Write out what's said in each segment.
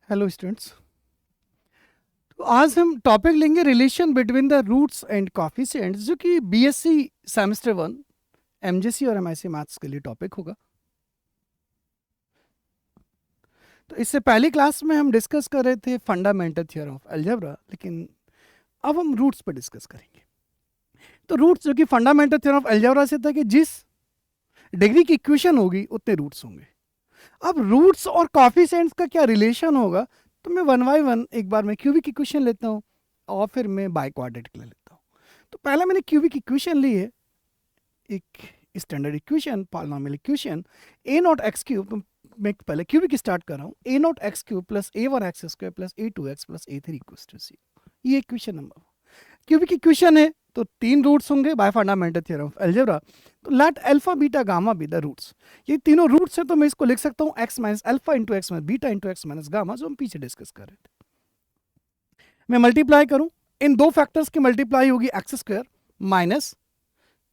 Hello students. तो आज हम टॉपिक लेंगे relation between the roots and coefficients, जो कि बीएससी सेमेस्टर 1 एमजेसी और एमआईसी मैथ्स के लिए टॉपिक होगा। तो इससे पहली क्लास में हम डिस्कस कर रहे थे फंडामेंटल थ्योरम ऑफ अलजेब्रा, लेकिन अब हम रूट्स पर डिस्कस करेंगे। तो रूट्स जो कि फंडामेंटल थ्योरम ऑफ अलजेब्रा से था कि जिस डिग्री की इक्वेशन होगी उतने रूट्स होंगे। अब रूट्स और कॉफिशिएंट्स का क्या रिलेशन होगा, तो मैं वन बाय वन एक बार मैं क्यूबिक इक्वेशन लेता हूँ और फिर मैं बाई क्वाड्रेटिक ले लेता हूँ। तो पहला मैंने क्यूबिक इक्वेशन ली है, एक standard equation, polynomial equation a naught x cube. तो मैं पहले क्यूबिक स्टार्ट कर रहा हूँ, a naught x cube plus a one x square plus a two x plus a three equals to c. ये इक्वेशन नंबर क्यूबिक इक्वेशन है, तो तीन रूट्स होंगे by fundamental theorem of algebra. तो let alpha beta gamma be the roots. ये तीनों roots हैं, तो मैं इसको लिख सकता हूँ x minus alpha into x minus beta into x minus gamma, जो हम पीछे डिस्कस कर रहे थे। मैं मल्टीप्लाई करूँ, इन दो फैक्टर्स की मल्टीप्लाई होगी x square minus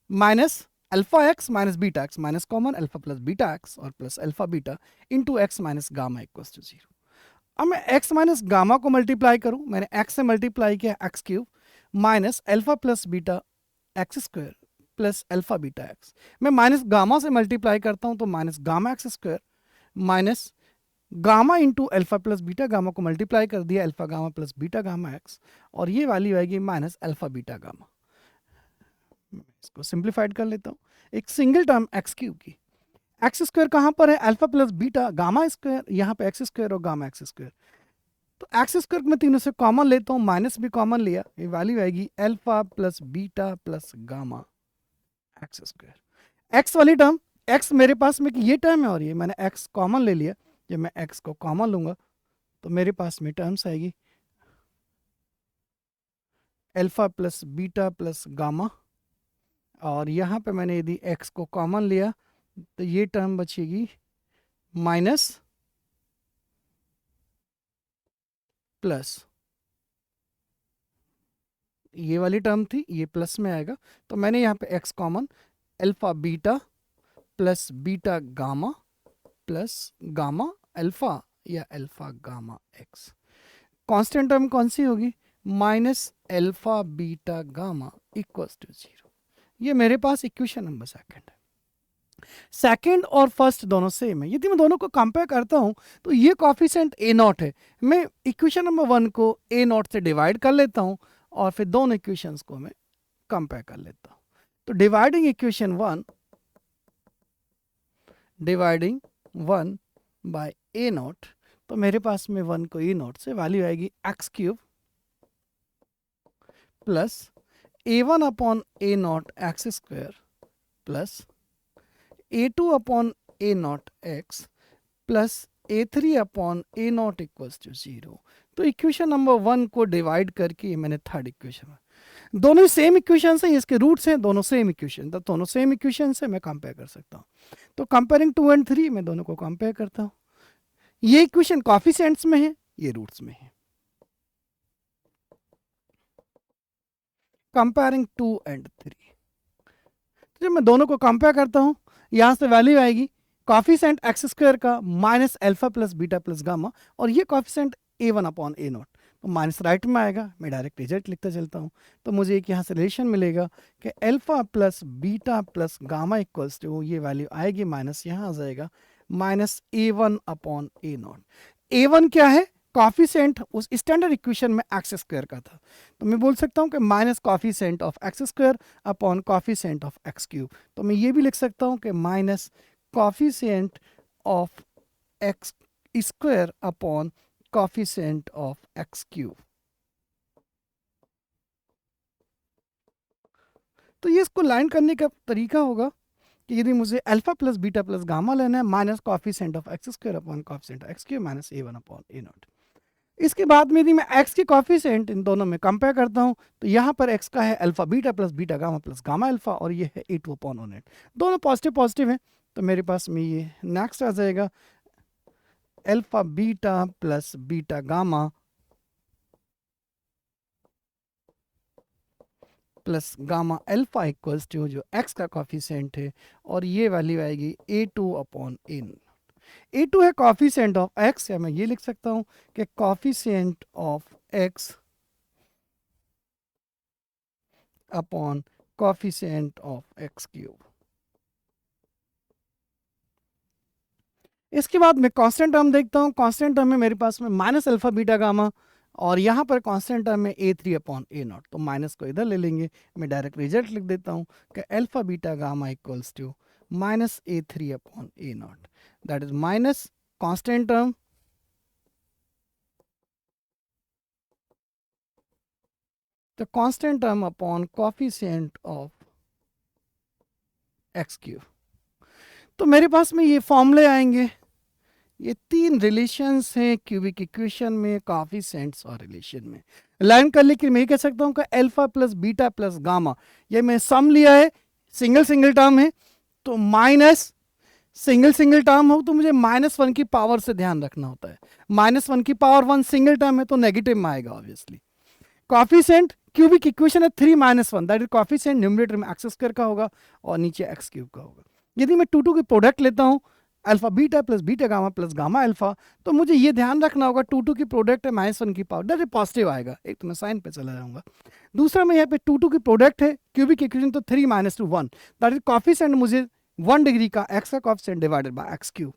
minus alpha x minus beta x minus common alpha plus beta x और plus alpha beta into x minus gamma equal to zero. अब मैं एक्स माइनस गामा को multiply करूं, मैंने x से multiply किया x cube minus alpha plus beta x square plus alpha beta x. मैं minus gamma से मल्टीप्लाई करता हूं, तो minus gamma x square minus gamma into alpha plus beta gamma को मल्टीप्लाई कर दिया alpha gamma plus beta gamma x, और ये वैल्यू आएगी माइनस अल्फा बीटा गामा। इसको सिंप्लीफाइड कर लेता हूँ, एक सिंगल टर्म एक्स क्यूब की। एक्स स्क्वायर कहाँ पर है, alpha plus beta gamma square, यहाँ पे एक्स स्क्वायर और गामा एक्स स्क्वायर। तो एक्स स्क्वायर में तीनों से कॉमन लेता हूँ, माइनस भी कॉमन लिया, ये वैल्यू आएगी alpha plus beta plus gamma x square. X वाली टर्म, एक्स मेरे पास में कि ये टर्म है और ये मैंने एक्स कॉमन ले लिया। जब मैं एक्स को कॉमन लूंगा तो मेरे पास में टर्म्स आएगी alpha plus beta plus gamma, और यहाँ पे मैंने यदि एक्स को कॉमन लिया तो ये टर्म बचेगी माइनस प्लस, ये वाली टर्म थी ये प्लस में आएगा, तो मैंने यहाँ पे x common, alpha beta plus beta gamma plus gamma alpha या alpha gamma x. Constant term कौन सी होगी, minus alpha beta gamma equals to zero. ये मेरे पास इक्वेशन नंबर सेकंड है। सेकंड और फर्स्ट दोनों सेम है। यदि मैं दोनों को कंपेयर करता हूं तो ये कॉफिशिएंट ए नॉट है। मैं इक्वेशन नंबर वन को ए नॉट से डिवाइड कर लेता हूं और फिर दोनों इक्वेशंस को मैं कंपेयर कर लेता हूं। तो dividing one by a naught, तो मेरे पास में वन को ए नॉट से वैल्यू आएगी x cube plus a one upon a naught x square plus a two upon a naught x plus a three upon a naught equals to zero. तो equation number one को divide करके मैंने third equation, दोनों same equation है, इसके roots हैं दोनों same equation, तो दोनों सेम इक्वेशन से मैं कंपेयर कर सकता हूँ। तो कंपेयरिंग टू एंड थ्री मैं दोनों को कंपेयर करता हूँ। ये इक्वेशन कॉफिशिएंट्स में है, ये रूट्स में है। कंपेयरिंग टू एंड थ्री, जब मैं दोनों को कंपेयर करता हूँ यहाँ से वैल्यू आएगी कॉफिशिएंट एक्स स्क्वायर का minus alpha plus beta plus gamma, और ये coefficient A one upon a naught, तो माइनस राइट में आएगा। मैं डायरेक्ट रिजल्ट लिखता चलता हूँ, तो मुझे एक यहाँ से रिलेशन मिलेगा कि alpha plus beta plus gamma equals to, ये वैल्यू आएगी माइनस, यहाँ आ जाएगा minus a one upon a naught. A one क्या है, कॉफिशिएंट उस स्टैंडर्ड इक्वेशन में एक्स स्क्वायर का था, तो मैं बोल सकता हूँ कि minus coefficient of x square upon coefficient of x cube. तो मैं ये भी लिख सकता हूँ कि minus coefficient of x square upon coefficient of x cube. तो ये इसको लाइन करने का तरीका होगा कि यदि मुझे alpha plus beta plus gamma लेना है, minus coefficient of x square upon coefficient of x cube minus a one upon a not. इसके बाद में यदि मैं x की कॉफिशिएंट इन दोनों में कंपेयर करता हूं, तो यहाँ पर x का है alpha beta plus gamma alpha, और ये है a two upon a naught, दोनों पॉजिटिव पॉजिटिव हैं। तो मेरे पास में ये नेक्स्ट आ जाएगा alpha beta plus beta gamma plus gamma alpha equals to जो x का कॉफिशिएंट है, और ये वैल्यू आएगी ए टू अपॉन ए। A2 है कॉफिशिएंट ऑफ x, या मैं ये लिख सकता हूं कि coefficient of x upon coefficient of x cube. इसके बाद मैं कांस्टेंट टर्म देखता हूँ। कांस्टेंट टर्म में मेरे पास में माइनस अल्फा बीटा गामा, और यहाँ पर कांस्टेंट टर्म में A3 अपॉन A0, तो माइनस को इधर ले लेंगे। मैं डायरेक्ट रिजल्ट लिख देता हूँ कि alpha beta gamma equals to minus A3 upon A0, that is minus constant term तो constant term upon coefficient of x cube. तो मेरे पास में ये फॉर्मूले आएंगे। ये तीन रिलेशंस हैं क्यूबिक इक्वेशन में, कोफिशिएंट्स और रिलेशन में। लाइन कर लेकर मैं ये कह सकता हूँ कि alpha plus beta plus gamma, ये मैं सम लिया है, सिंगल सिंगल टर्म है, तो माइनस सिंगल सिंगल टर्म हो तो मुझे -1 की पावर से ध्यान रखना होता है। -1 की पावर 1 सिंगल टर्म है तो नेगेटिव में आएगा ऑब्वियसली। कोफिशिएंट क्यूबिक इक्वेशन है 3 - 1, दैट इज कोफिशिएंट न्यूमरेटर में एक्स स्क्वायर का होगा और नीचे एक्स क्यूब का होगा। यदि मैं 2 की प्रोडक्ट लेता हूँ, alpha beta plus beta gamma plus gamma alpha, तो मुझे ये ध्यान रखना होगा 2 की प्रोडक्ट है -1 की पावर, दैट इज पॉजिटिव आएगा। एक तो मैं साइन पे चला जाऊंगा। दूसरा में यहाँ पे 2 की प्रोडक्ट है क्यूबिक इक्वेशन, तो 3 - 2 1, दैट इज कोफिशिएंट मुझे 1 डिग्री का एक्स का coefficient divided by x cube.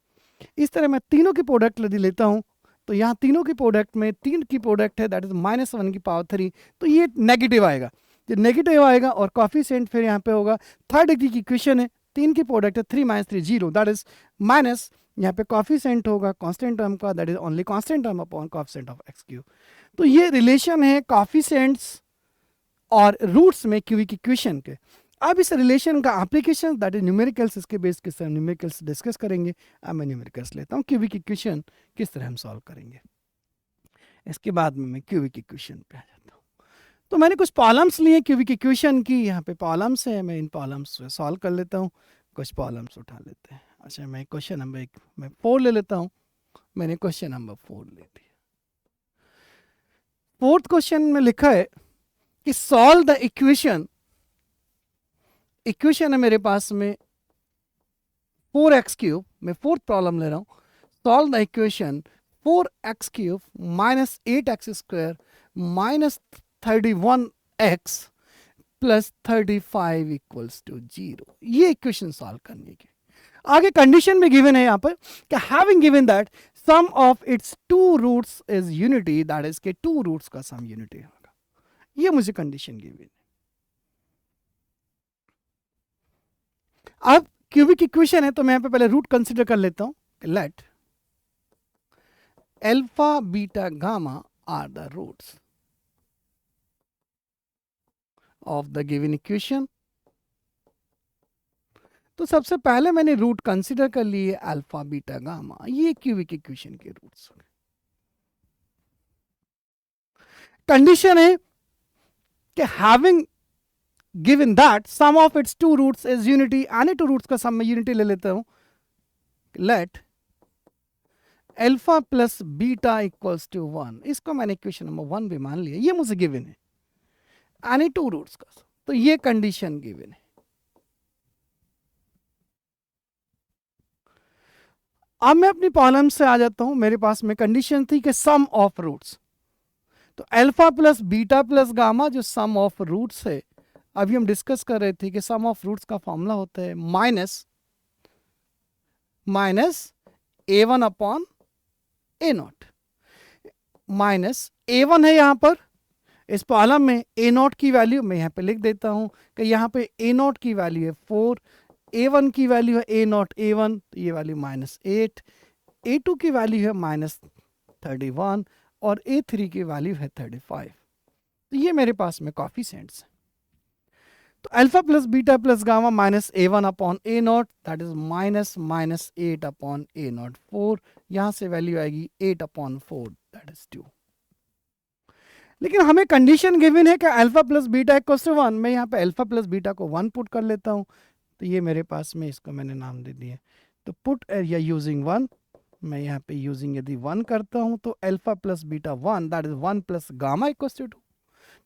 इस तरह मैं तीनों की प्रोडक्ट यदि लेता हूँ, तो यहाँ तीनों की प्रोडक्ट में 3 की प्रोडक्ट है, दैट इज -1 की पावर 3, तो ये नेगेटिव आएगा। ये नेगेटिव आएगा और कोफिशिएंट फिर यहाँ पे होगा 3rd डिग्री की इक्वेशन है, 3 की प्रोडक्ट है 3 - 3 0, दैट इज माइनस, यहाँ पे कोफिशिएंट होगा कांस्टेंट टर्म का, that is only constant term upon coefficient of x cube. तो ये रिलेशन है कोफिशिएंट्स और रूट्स में क्यूबिक इक्वेशन के। अब इस रिलेशन का एप्लीकेशन, दैट इज न्यूमेरिकल्स, इसके बेस किस तरह न्यूमेरिकल्स डिस्कस करेंगे। अब मैं न्यूमेरिकल्स लेता हूँ, क्यूबिक इक्वेशन किस तरह हम सॉल्व करेंगे। इसके बाद में मैं क्यूबिक इक्वेशन पे आ जाता हूँ। तो मैंने कुछ प्रॉब्लम्स लिए क्यूबिक इक्वेशन की, यहाँ पे प्रॉब्लम्स है, मैं इन प्रॉब्लम्स से सॉल्व कर लेता हूँ। कुछ प्रॉब्लम्स उठा लेते हैं। अच्छा, मैं क्वेश्चन नंबर 4 ले लेता हूँ। मैंने क्वेश्चन नंबर 4 ले लिया। 4th क्वेश्चन में लिखा है कि सॉल्व द इक्वेशन है मेरे पास में 4x क्यूब, मैं 4th प्रॉब्लम ले रहा हूँ। Solve the equation 4x cube minus 8x square minus 31x plus 35 equals to 0। ये इक्वेशन सॉल्व करने की आगे कंडीशन में गिवन है यहाँ पर कि having given that sum of its 2 roots is unity, that is के 2 रूट्स का सम यूनिटी होगा। ये मुझे कंडीशन गिवन है। अब क्यूबिक इक्वेशन है तो मैं यहाँ पे पहले रूट कंसीडर कर लेता हूं। Let alpha beta gamma are the roots of the given equation. तो सबसे पहले मैंने रूट कंसीडर कर लिए अल्फा बीटा गामा, ये क्यूबिक इक्वेशन के रूट्स। कंडीशन है कि having given that sum of its 2 roots is unity, any 2 roots का सम में यूनिटी ले लेता हूं। Let alpha plus beta equals to 1, इसको मैंने इक्वेशन नंबर 1 भी मान लिया, ये मुझे गिवन है आने 2 रूट्स का, तो ये कंडीशन गिवन है। अब मैं अपनी प्रॉब्लम से आ जाता हूं। मेरे पास में कंडीशन थी कि सम ऑफ रूट्स, तो alpha plus beta plus gamma जो सम ऑफ रूट्स है, अभी हम डिस्कस कर रहे थे कि सम ऑफ रूट्स का फॉर्मूला होता है minus A1 upon A0। Minus A1 है यहाँ पर, इस प्रॉब्लम में A0 की वैल्यू मैं यहाँ पे लिख देता हूँ कि यहाँ पे A0 की वैल्यू है 4, A1 की वैल्यू है A0 A1, तो ये वैल्यू -8, A2 की वैल्यू है -31 और A3 की वैल्यू है 35। तो ये मेरे पास में कोफिशिएंट्स है। तो alpha plus beta plus gamma minus A1 upon A0, that is -8 upon A0 4, यहां से वैल्यू आएगी 8 अपॉन 4, दैट इज 2। लेकिन हमें कंडीशन गिवन है कि alpha plus beta equals to 1। मैं यहाँ पे अल्फा प्लस बीटा को 1 पुट कर लेता हूँ, तो ये मेरे पास में, इसको मैंने नाम दे दिया। तो पुट या यूजिंग 1, मैं यहाँ पे यूजिंग यदि 1 करता हूँ तो alpha plus beta 1, that is 1 plus gamma equals to 2।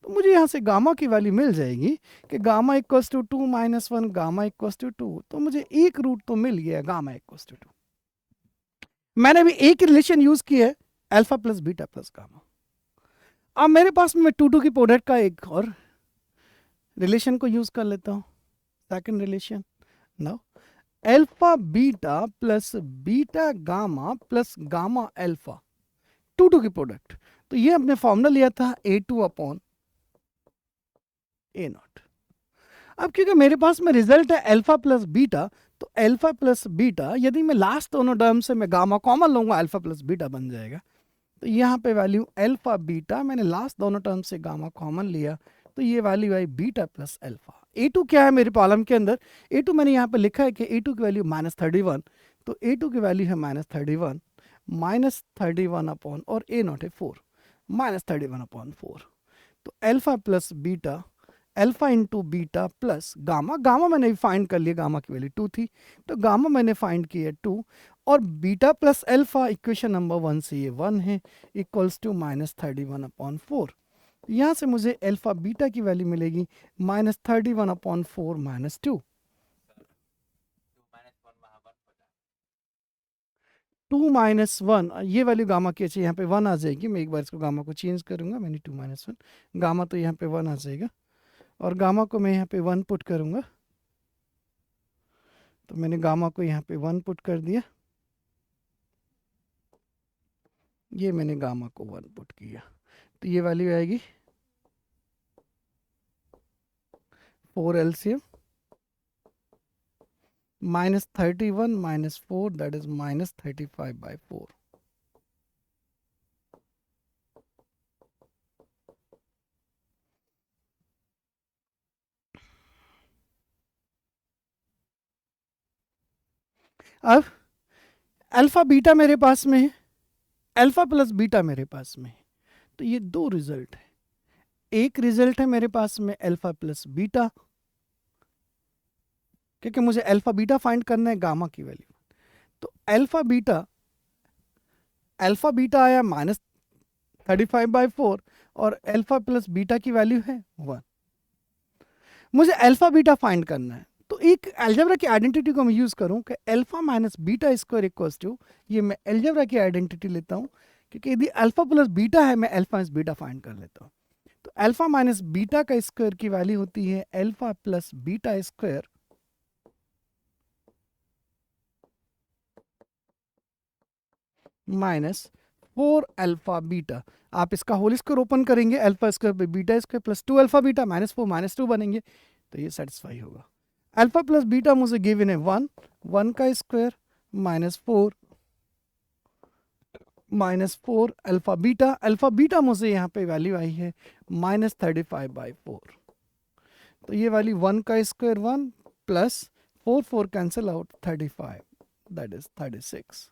तो मुझे यहाँ से गामा की वैल्यू मिल जाएगी कि gamma equals to 2 - 1 gamma equals to 2, तो मुझे एक रूट तो मिल गया गामा इक्वल्स टू 2। मैंने भी एक रिलेशन यूज किया है, alpha plus beta plus gamma. अब मेरे पास में 2 की प्रोडक्ट का एक और रिलेशन को यूज कर लेता हूं, second relation. Now alpha beta plus beta gamma plus gamma alpha, 2 की प्रोडक्ट। तो ये हमने फॉर्मूला लिया था A2 अपॉन A0। अब क्योंकि मेरे पास में रिजल्ट है अल्फा प्लस बीटा, तो अल्फा प्लस बीटा यदि मैं लास्ट दोनों टर्म से मैं गामा कॉमन लूंगा, अल्फा प्लस बीटा बन जाएगा। तो यहाँ पे वैल्यू अल्फा बीटा, मैंने लास्ट दोनों टर्म से गामा कॉमन लिया, तो ये वैल्यू आई बीटा प्लस अल्फा। A2 क्या है मेरे कॉलम के अंदर? A2 मैंने यहाँ पे लिखा है कि A2 की वैल्यू -31, तो A2 की वैल्यू है -31 अपॉन, और A0 है 4, -31 अपॉन 4। तो alpha plus beta, alpha into beta plus gamma, gamma मैंने फाइंड कर लिया, गामा की वैल्यू 2 थी, तो गामा मैंने फाइंड किया 2, और beta plus alpha equation number 1 से ये 1 है, इक्वल्स टू -31 अपॉन 4। यहाँ से मुझे अल्फा बीटा की वैल्यू मिलेगी -31 अपॉन 4 -2, 2 -1, ये वैल्यू गामा की अच्छी यहाँ पे 1 आ जाएगी। मैं एक बार इसको गामा को चेंज करूंगा, मैंने 2 -1, गामा तो यहाँ पे 1 आ जाएगा, और गामा को मैं यहाँ पे 1 पुट करूंगा, तो मैंने गामा को यहाँ पे 1 पुट कर दिया, ये मैंने गामा को 1 पुट किया, तो ये वैल्यू आएगी 4 LCM -31 -4, that is -35/4। अब अल्फा बीटा मेरे पास में है, अल्फा प्लस बीटा मेरे पास में है, तो ये 2 रिजल्ट है। एक रिजल्ट है मेरे पास में अल्फा प्लस बीटा, क्योंकि मुझे अल्फा बीटा फाइंड करना है गामा की वैल्यू, तो अल्फा बीटा आया -35/4, और अल्फा प्लस बीटा की वैल्यू है 1। मुझे अल्फा बीटा फाइंड करना है, तो एक अलजेब्रा की आइडेंटिटी को मैं यूज करूं कि alpha minus beta square equals to, ये मैं अलजेब्रा की आइडेंटिटी लेता हूं, क्योंकि यदि अल्फा प्लस बीटा है, मैं अल्फा माइनस बीटा फाइंड कर लेता हूं। तो अल्फा माइनस बीटा का स्क्वायर की वैल्यू होती है alpha plus beta square -4 alpha beta. आप इसका होल स्क्वायर ओपन करेंगे, अल्फा स्क्वायर पे beta square plus 2 alpha beta -4 -2 बनेंगे, तो ये सेटिस्फाई होगा। अल्फा प्लस बीटा मुझे गिवन है 1 का स्क्वायर -4 अल्फा बीटा मुझे यहाँ पे वैल्यू आई है -35/4। तो ये वैल्यू 1 का square 1 plus 4 cancel out 35, that is 36।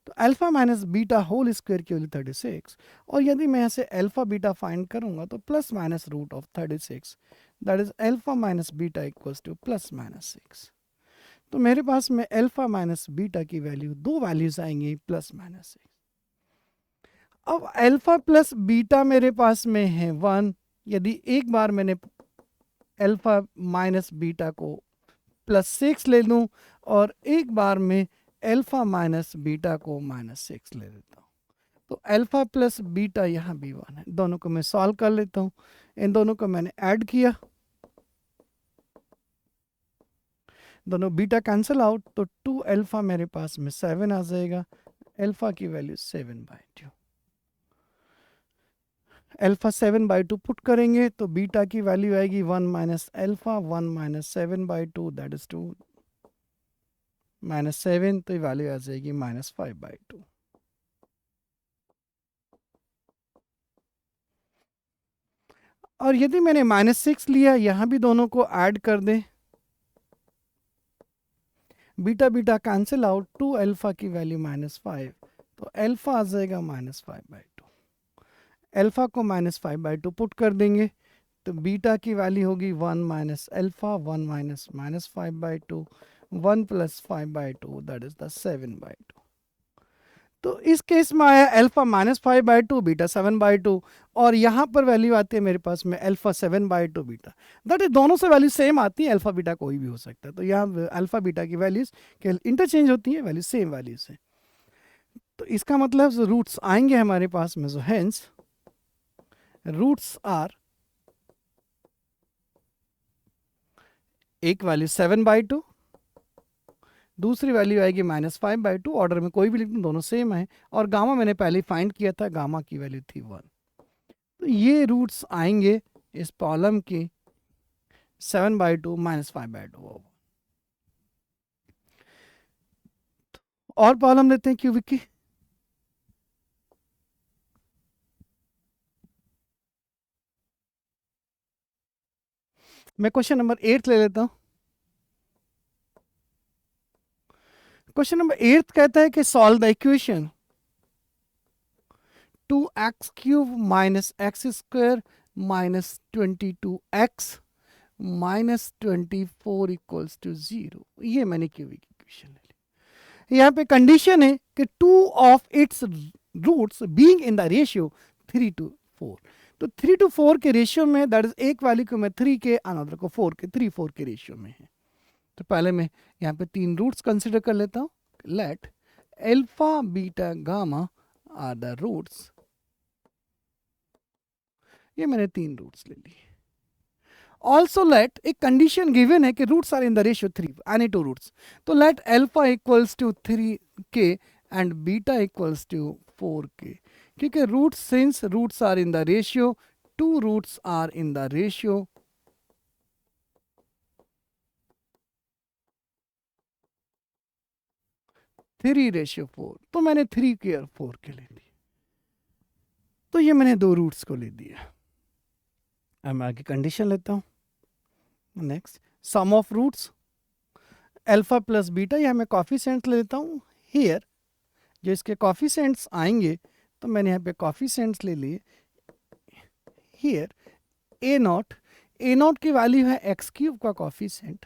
तो alpha minus beta whole square की वैल्यू 36, और यदि मैं ऐसे अल्फा बीटा फाइंड करूंगा तो +-√36, that is alpha minus beta equals to +-6। तो मेरे पास में अल्फा माइनस बीटा की वैल्यू, 2 वैल्यूज आएंगी +-6। अब अल्फा प्लस बीटा मेरे पास में है 1, यदि एक बार मैंने अल्फा माइनस बीटा को +6 ले लूं, और एक बार में अल्फा माइनस बीटा को -6 ले लेता हूँ, तो अल्फा प्लस बीटा यहाँ भी 1 है। दोनों को मैं सॉल्व कर लेता हूँ, इन दोनों को मैंने ऐड किया, दोनों बीटा कैंसिल आउट, तो 2 अल्फा मेरे पास में 7 आ जाएगा, अल्फा की वैल्यू 7/2। अल्फा 7/2 पुट करेंगे तो बीटा की वैल्यू आएगी 1 minus alpha 1 minus 7/2, that is 2 -7, तो ये वैल्यू आ जाएगी -5/2। और यदि मैंने -6 लिया, यहां भी दोनों को ऐड कर दें, beta beta cancel out, 2 alpha की वैल्यू -5, तो अल्फा आ जाएगा -5/2। अल्फा को -5/2 पुट कर देंगे, तो बीटा की वैल्यू होगी 1 minus alpha 1 minus -5/2, 1 + 5/2, that is the 7/2। तो इस केस में आया अल्फा -5/2 बीटा 7/2, और यहाँ पर वैल्यू आती है मेरे पास में अल्फा 7/2 बीटा, दैट इज दोनों से वैल्यू सेम आती है, अल्फा बीटा कोई भी हो सकता है। तो यहाँ अल्फा बीटा की वैल्यूज इंटरचेंज होती है, वैल्यू सेम वैल्यूज है। तो इसका मतलब जो रूट्स आएंगे हमारे पास में, जो हेंस रूट्स आर, एक वैल्यू 7/2, दूसरी वैल्यू आएगी -5/2, ऑर्डर में कोई भी लिख दूं दोनों सेम है, और गामा मैंने पहले फाइंड किया था, गामा की वैल्यू थी 1। तो ये रूट्स आएंगे इस कॉलम की 7/2 -5/2। और प्रॉब्लम लेते हैं क्यूबिक की। मैं क्वेश्चन नंबर 8 ले लेता हूं। क्वेश्चन नंबर 8 कहता है कि solve the equation 2x³ - x² - 22x -24 = 0। ये मैंने क्यूबिक इक्वेशन ले ली। यहाँ पे कंडीशन है कि 2 of its roots being in the ratio 3:4। तो 3:4 के रेशियो में, दैट इज एक वैल्यू को मैं 3 के, अनदर को 4 के, 3:4 के रेशियो में है। तो पहले मैं यहाँ पे 3 रूट्स कंसिडर कर लेता हूँ। Let alpha beta gamma are the roots. ये मैंने 3 रूट्स ले लिए। ऑल्सो लेट, एक कंडीशन गिवन है कि roots are in the ratio 3, any 2 roots. तो let alpha equals to 3k and beta equals to 4k, क्योंकि roots, since roots are in the ratio, 2 roots are in the ratio 3:4, तो मैंने 3k और 4k ले ली। तो ये मैंने 2 roots को ले दिया। अब मैं आगे कंडीशन लेता हूँ। Next, sum of roots alpha plus beta, या मैं कॉफिशिएंट ले लेता हूँ। हियर जो इसके कॉफिशिएंट्स आएंगे, तो मैंने यहाँ पे कॉफिशिएंट्स ले लिए। हियर a0 की वैल्यू है x³ का कॉफिशिएंट,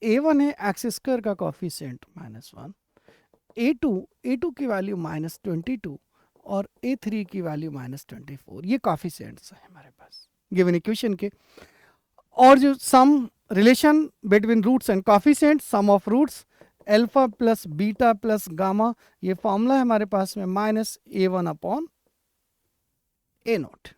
a1 है x² का कॉफिशिएंट -1, a2 की वैल्यू -22 और a3 की वैल्यू -24। ये कॉफिशिएंट्स है हमारे पास गिवन इक्वेशन के। और जो sum relation between roots and coefficient, sum of roots alpha plus beta plus gamma, ये फॉर्मूला है हमारे पास में -a1/a0।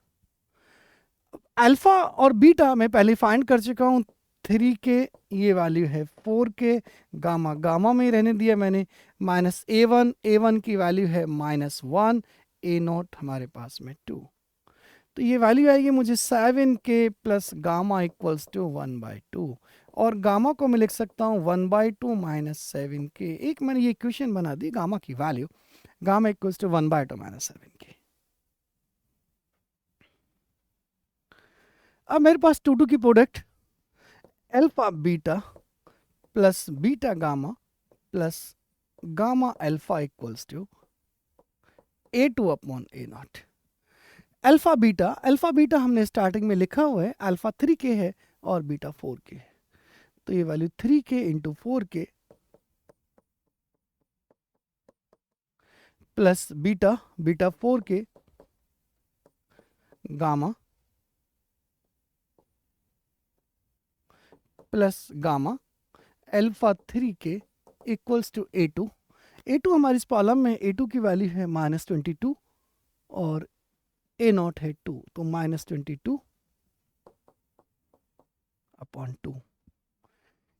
अल्फा और बीटा मैं पहले फाइंड कर चुका हूँ। 3k ये वैल्यू है 4k, गामा में ही रहने दिया मैंने। -a1 की वैल्यू है -1, a0 हमारे पास में 2। तो ये वैल्यू आएगी मुझे 7k plus gamma equals to 1/2, और गामा को मैं लिख सकता हूँ 1/2 -7k। एक मैंने ये इक्वेशन बना दी गामा की value, gamma equals to 1/2 -7k। अब मेरे पास 2 की product alpha beta plus beta gamma plus gamma alpha equals to a2/a0। Alpha beta हमने स्टार्टिंग में लिखा हुआ है, अल्फा 3k है और बीटा 4k है। तो ये value 3k into 4k plus beta 4k gamma plus gamma alpha 3k equals to a2 हमारी इस कॉलम में a2 की वैल्यू है -22 और a0 है 2, तो -22/2।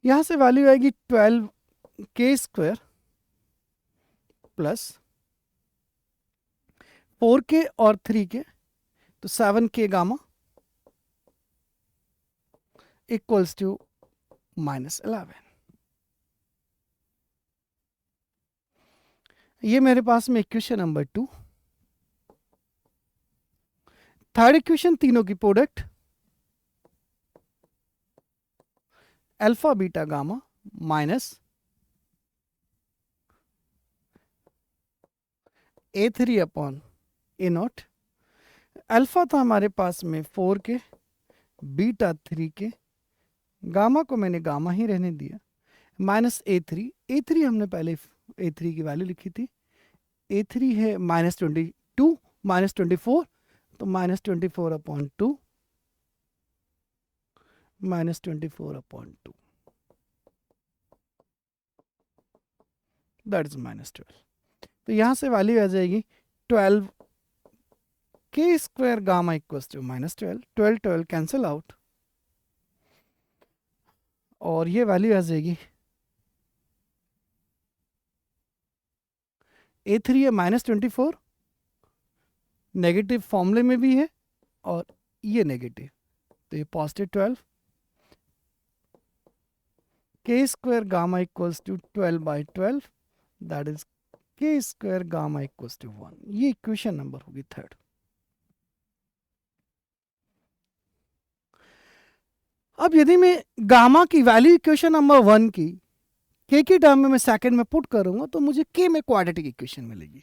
यहां से वैल्यू आएगी 12k² प्लस 4k और 3k, तो 7k गामा इक्वल्स टू -11। ये मेरे पास में इक्वेशन नंबर 2। थर्ड इक्वेशन, तीनों की product alpha beta gamma minus a3/a0। Alpha था हमारे पास में 4k, बीटा 3k, गामा को मैंने गामा ही रहने दिया, माइनस a3 हमने पहले a3 की वैल्यू लिखी थी। a3 है -22 -24, तो -24/2 -24/2, दैट इज -12। तो यहाँ से वैल्यू आ जाएगी 12 के square gamma equals to -12, 12 12 cancel out, और ये वैल्यू आ जाएगी A3 है -24, नेगेटिव फॉर्मूले में भी है और ये नेगेटिव, तो ये पॉजिटिव 12 के square gamma equals to 12/12, that is k square gamma equals to 1। ये इक्वेशन नंबर होगी थर्ड। अब यदि मैं गामा की वैल्यू इक्वेशन नंबर 1 की के टर्म में मैं सेकंड में पुट करूंगा तो मुझे के में क्वाड्रेटिक इक्वेशन मिलेगी।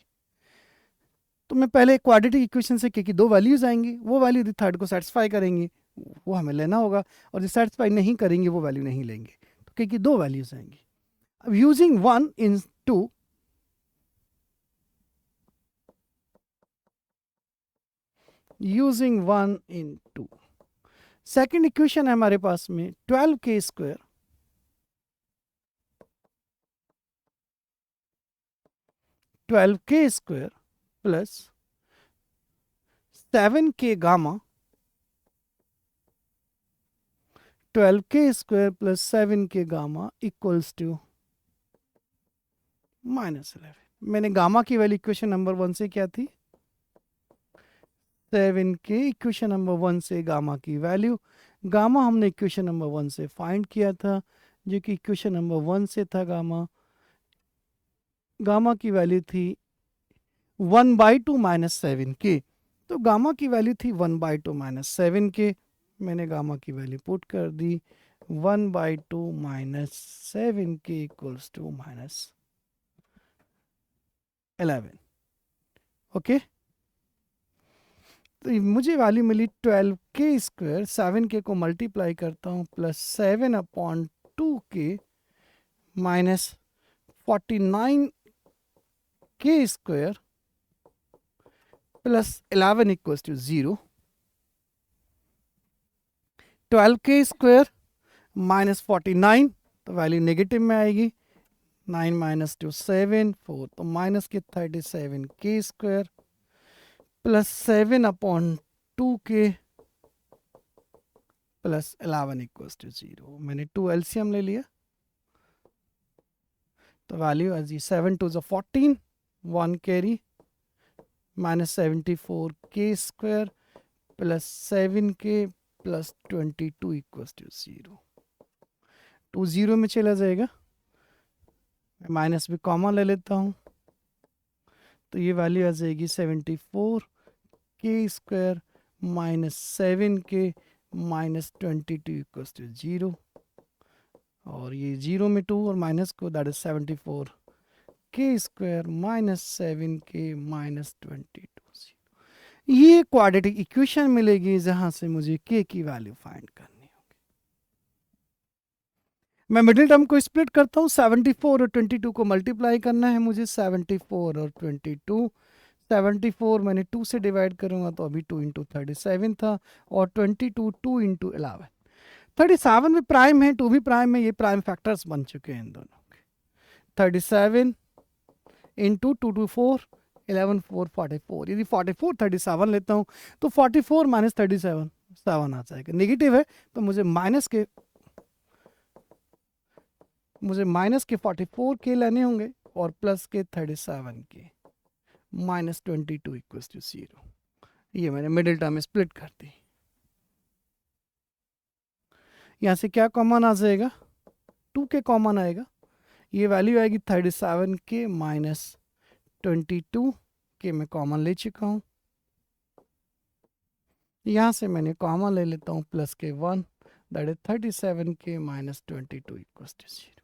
तो मैं पहले क्वाड्रेटिक इक्वेशन से के की दो वैल्यूज आएंगी, वो वैल्यू यदि थर्ड को सेटिस्फाई करेंगी वो हमें लेना होगा, और जो सेटिस्फाई नहीं करेंगे वो वैल्यू नहीं लेंगे। तो के की दो वैल्यूज आएंगी। अब यूजिंग 1 इन 2, यूजिंग 1 इन 2, सेकेंड इक्वेशन है हमारे पास में 12 के स्क्वायर प्लस 7 के गामा, 12 के स्क्वायर प्लस 7 के गामा इक्वल्स टू -11। मैंने गामा की वैल्यू इक्वेशन नंबर 1 से क्या थी, 7 के, इक्वेशन नंबर 1 से गामा की वैल्यू, गामा हमने इक्वेशन नंबर 1 से फाइंड किया था, जो कि इक्वेशन नंबर 1 से था गामा। गामा की वैल्यू थी 1/2 -7 के, तो गामा की वैल्यू थी 1/2 -7 के। मैंने गामा की वैल्यू पुट कर दी 1/2 -7 के इक्वल्स टू -11। ओके, तो मुझे वैल्यू मिली 12 के स्क्वायर, 7 के को मल्टीप्लाई करता हूँ प्लस 7/2 के माइनस 49 के स्क्वायर प्लस 11 इक्वल्स टू 0। 12 के स्क्वायर माइनस 49, तो वैल्यू नेगेटिव में आएगी, 9 माइनस 2 7 4, तो माइनस के 37 के स्क्वायर प्लस 7/2 के प्लस 11 इक्वल्स टू 0। मैंने 2 एलसीएम ले लिया, तो वैल्यू आज 7 2 14, 1 कैरी, -74 के स्क्वायर प्लस 7 के प्लस 22 इक्वल्स टू 0। 2 0 में चला जाएगा, माइनस भी कॉमन ले लेता हूँ, तो ये वैल्यू आ जाएगी 74 के स्क्वायर माइनस 7 के माइनस 22 इक्वल्स टू 0, और ये 0 में 2 और माइनस को, दैट इज 74 के स्क्वायर माइनस 7 के माइनस 22। ये क्वाड्रेटिक इक्वेशन मिलेगी जहां से मुझे के की वैल्यू फाइंड करनी होगी। मैं मिडिल टर्म को स्प्लिट करता हूँ, 74 और 22 को मल्टीप्लाई करना है मुझे, 74 और 22। 74 मैंने 2 से डिवाइड करूंगा तो अभी 2 इंटू 37 था, और 22 2 इंटू 11। 37 भी प्राइम है, 2 भी प्राइम है, ये प्राइम फैक्टर्स बन चुके हैं इन दोनों के। 37 इंटू 2 2 4, 11 4 44। यदि 44 37 लेता हूँ तो 44 माइनस 37 7 आ जाएगा, नेगेटिव है तो मुझे माइनस के 44 के लेने होंगे और प्लस के 37 के, -22 इक्वल्स टू 0। ये मैंने मिडिल टर्म में स्प्लिट कर दी। यहाँ से क्या कॉमन आ जाएगा, 2 के कॉमन आएगा, ये वैल्यू आएगी 37 के माइनस 22 के, मैं कॉमन ले चुका हूँ। यहाँ से मैंने कॉमन ले लेता हूँ प्लस के 1, दैट इज 37 के माइनस 22 इक्वल्स टू 0।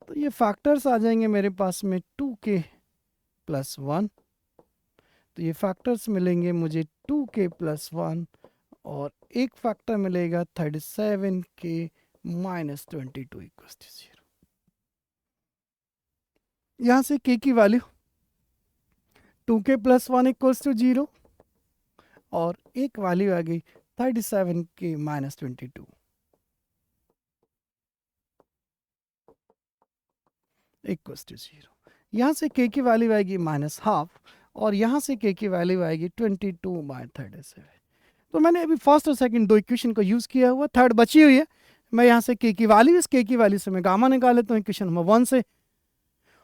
तो ये फैक्टर्स आ जाएंगे मेरे पास में 2 के प्लस 1, तो ये फैक्टर्स मिलेंगे मुझे 2 के प्लस 1, और एक फैक्टर मिलेगा 37 के माइनस 22 इक्वल्स टू 0। यहाँ से के की वैल्यू 2 के प्लस 1 इक्वल्स टू 0, और एक वैल्यू आ गई 37 के माइनस 22 इक्वल्स टू 0। यहाँ से k की वैल्यू आएगी -12 और यहाँ से k की वैल्यू आएगी 22/37। तो मैंने अभी फर्स्ट और सेकंड दो इक्वेशन को यूज़ किया हुआ, थर्ड बची हुई है। मैं यहाँ से k की वैल्यू, इस k की वैल्यू से मैं गामा निकाल लेता हूँ इक्वेशन नंबर 1 से,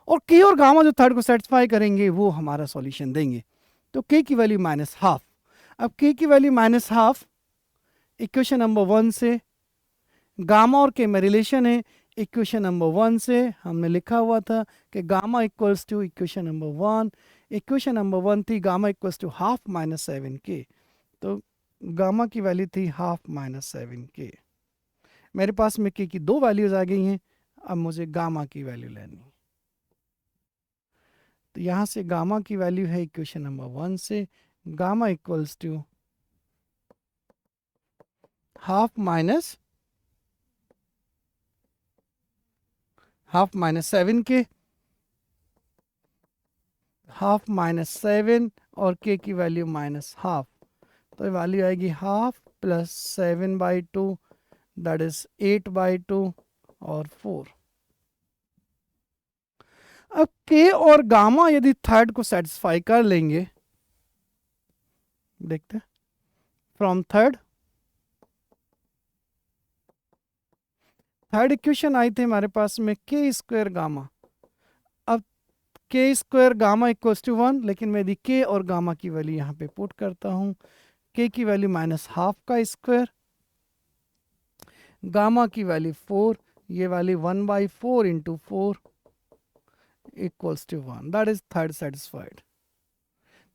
और k और गामा जो थर्ड को सेटिस्फाई करेंगे वो हमारा सॉल्यूशन देंगे। तो k की वैल्यू -12, अब k की वैल्यू -12 इक्वेशन नंबर 1 से, गामा और k में रिलेशन है, इक्वेशन नंबर 1 से हमने लिखा हुआ था कि gamma equals to equation number 1, equation number 1 थी gamma equals to half minus 7k, तो गामा की वैल्यू थी हाफ माइनस 7k। मेरे पास में k की दो वैल्यूज आ गई हैं, अब मुझे गामा की वैल्यू लेनी है। तो यहाँ से गामा की वैल्यू है इक्वेशन नंबर 1 से, gamma equals to half minus 7k, half minus 7 और k की वैल्यू -12, तो वैल्यू आएगी हाफ प्लस 7/2, दैट इज 8/2 और 4। अब k और गामा यदि थर्ड को सेटिस्फाई कर लेंगे, देखते हैं फ्रॉम थर्ड इक्वेशन आई थी हमारे पास में k स्क्वायर गामा। अब k square gamma equals to 1, लेकिन मैं यदि k और गामा की वैल्यू यहाँ पे पुट करता हूँ, k की वैल्यू -12 का स्क्वायर, गामा की वैल्यू 4, ये value 1/4 into 4 equals to 1, that is third satisfied.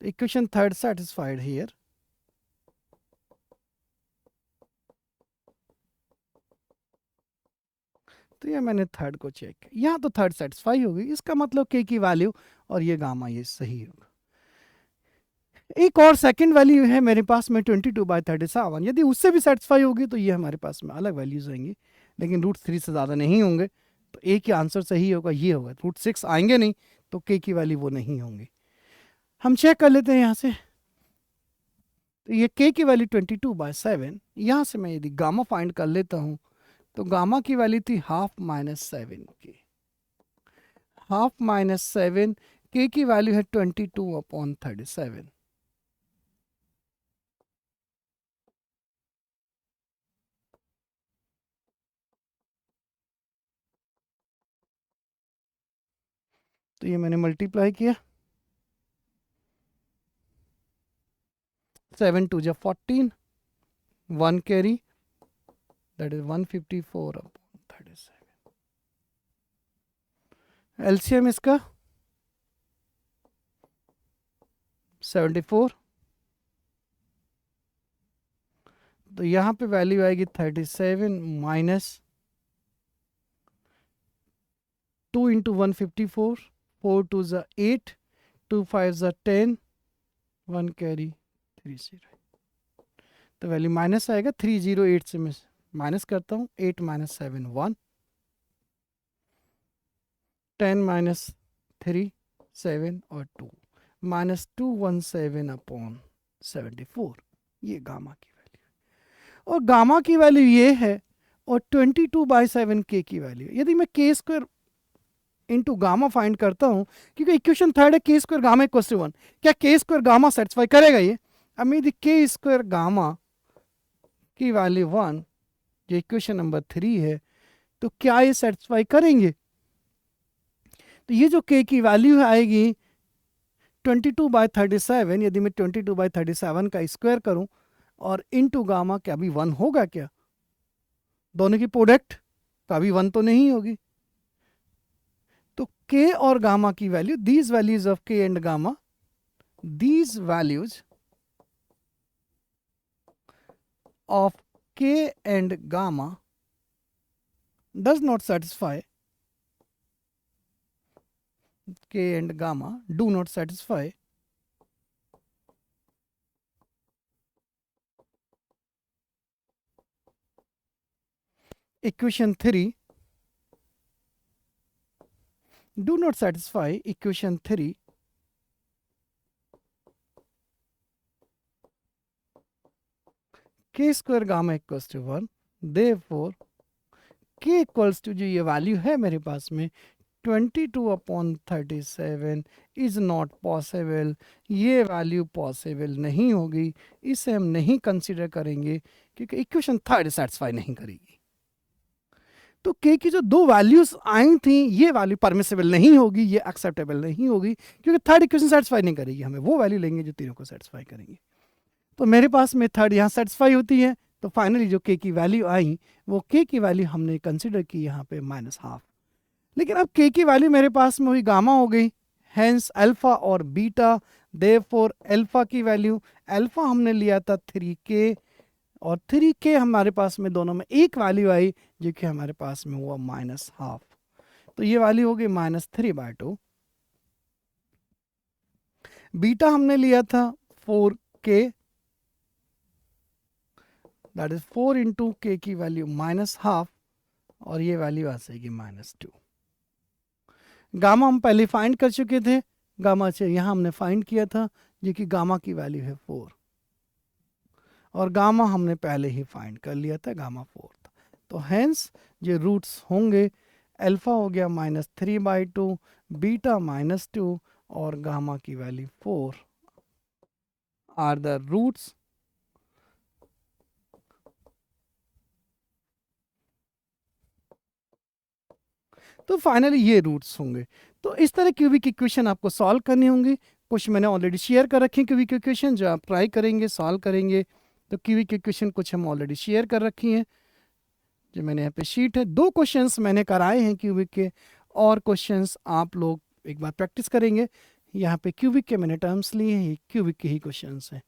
The equation third satisfied here. तो ये मैंने थर्ड को चेक किया, यहाँ तो थर्ड सेटिस्फाई होगी, इसका मतलब k की वैल्यू और ये गामा ये सही होगा। एक और सेकंड वैल्यू है मेरे पास में 22/37, यदि उससे भी सेटिस्फाई होगी तो ये हमारे पास में अलग वैल्यूज आएंगी, लेकिन √3 से ज़्यादा नहीं होंगे, तो ए की आंसर सही होगा, ये होगा। √6 आएंगे नहीं तो k की वैल्यू वो नहीं होंगी। हम चेक कर लेते हैं यहाँ से, तो ये k की वैल्यू 22/7, यहाँ से मैं यदि गामा फाइंड कर लेता हूँ तो गामा की वैल्यू थी half minus 7k, half minus 7, k की वैल्यू है 22/37। तो ये मैंने मल्टीप्लाई किया, 7 2 जा 14, 1 कैरी, दैट इज 154/37। एलसीएम इसका 74, तो यहाँ पे वैल्यू आएगी 37 माइनस 2 इंटू 154, 4 2 जा 8, 2 5 जा 10, 1 कैरी 30, तो वैल्यू माइनस आएगा 308 से मैं माइनस करता हूँ, 8 माइनस 7 1, 10 माइनस 3 7 और 2 -217/74, ये गामा की वैल्यू, और गामा की वैल्यू ये है और 22/7k की वैल्यू। यदि मैं k square into gamma find करता हूँ, क्योंकि इक्वेशन थर्ड है k square gamma equals to 1, क्या k स्क्वायर गामा सेटिस्फाई करेगा ये? अब मैं यदि k स्क्वायर गामा की वैल्यू 1, जो इक्वेशन नंबर 3 है, तो क्या ये सेटिस्फाई करेंगे? तो ये जो k की वैल्यू आएगी 22/37, यदि मैं 22/37 का स्क्वायर करूं और इनटू गामा, क्या भी 1 होगा क्या? दोनों की प्रोडक्ट कभी 1 तो नहीं होगी। तो k और गामा की value, these values of k and gamma, these values of k and gamma does not satisfy, k and gamma do not satisfy equation 3, do not satisfy equation 3 k square gamma equals to 1, therefore k equals to, जो ये value है मेरे पास में 22/37 is not possible, ये value possible नहीं होगी, इसे हम नहीं कंसिडर करेंगे क्योंकि इक्वेशन थर्ड सेटिस्फाई नहीं करेगी। तो के की जो दो वैल्यूज आई थी, ये वैल्यू परमिसिबल नहीं होगी, ये एक्सेप्टेबल नहीं होगी क्योंकि थर्ड इक्वेशन सेटिस्फाई नहीं करेगी, हमें वो वैल्यू लेंगे जो तीनों को सेटिस्फाई करेंगे। तो मेरे पास में थर्ड यहाँ सेटिस्फाई होती है, तो फाइनली जो के की वैल्यू आई वो के की वैल्यू हमने कंसिडर की यहाँ पे -12। लेकिन अब के की वैल्यू मेरे पास में हुई गामा हो गई, हैंस अल्फा और बीटा, देयरफॉर अल्फा की वैल्यू, अल्फा हमने लिया था 3k और 3k हमारे पास में दोनों में एक वैल्यू आई जो कि हमारे पास में हुआ -12। तो ये वैल्यू हो गई -3/2। बीटा हमने लिया था 4k, दैट इज 4 इंटू के की वैल्यू -12 और ये वैल्यू आ जाएगी -2। गामा हम पहले फाइंड कर चुके थे, गामा से यहाँ हमने फाइंड किया था जो कि गामा की वैल्यू है 4 और गामा हमने पहले ही फाइंड कर लिया था, गामा 4 था। तो हेंस जो रूट्स होंगे, अल्फा हो गया -3/2, बीटा -2 और गामा की वैल्यू 4 आर द रूट्स तो फाइनली ये रूट्स होंगे। तो इस तरह क्यूबिक इक्वेशन आपको सॉल्व करनी होंगी। कुछ मैंने ऑलरेडी शेयर कर रखी है क्यूबिक इक्वेशन, जो आप ट्राई करेंगे सॉल्व करेंगे तो क्यूबिक इक्वेशन कुछ हम ऑलरेडी शेयर कर रखी हैं, जो मैंने यहाँ पे शीट है। 2 क्वेश्चंस मैंने कराए हैं क्यूबिक के, और क्वेश्चंस आप लोग एक बार प्रैक्टिस करेंगे। यहाँ पे क्यूबिक के मैंने टर्म्स लिए हैं, ये क्यूबिक के ही क्वेश्चंस हैं।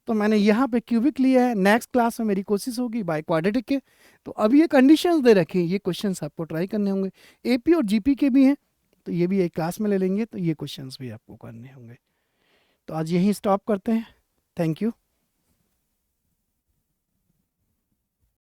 तो मैंने यहाँ पे क्यूबिक लिया है, नेक्स्ट क्लास में मेरी कोशिश होगी बाय क्वाड्रेटिक के। तो अब ये कंडीशंस दे रखी हैं, ये क्वेश्चंस आपको ट्राई करने होंगे। एपी और जीपी के भी हैं, तो ये भी एक क्लास में ले लेंगे, तो ये क्वेश्चंस भी आपको करने होंगे। तो आज यहीं स्टॉप करते हैं। Thank you.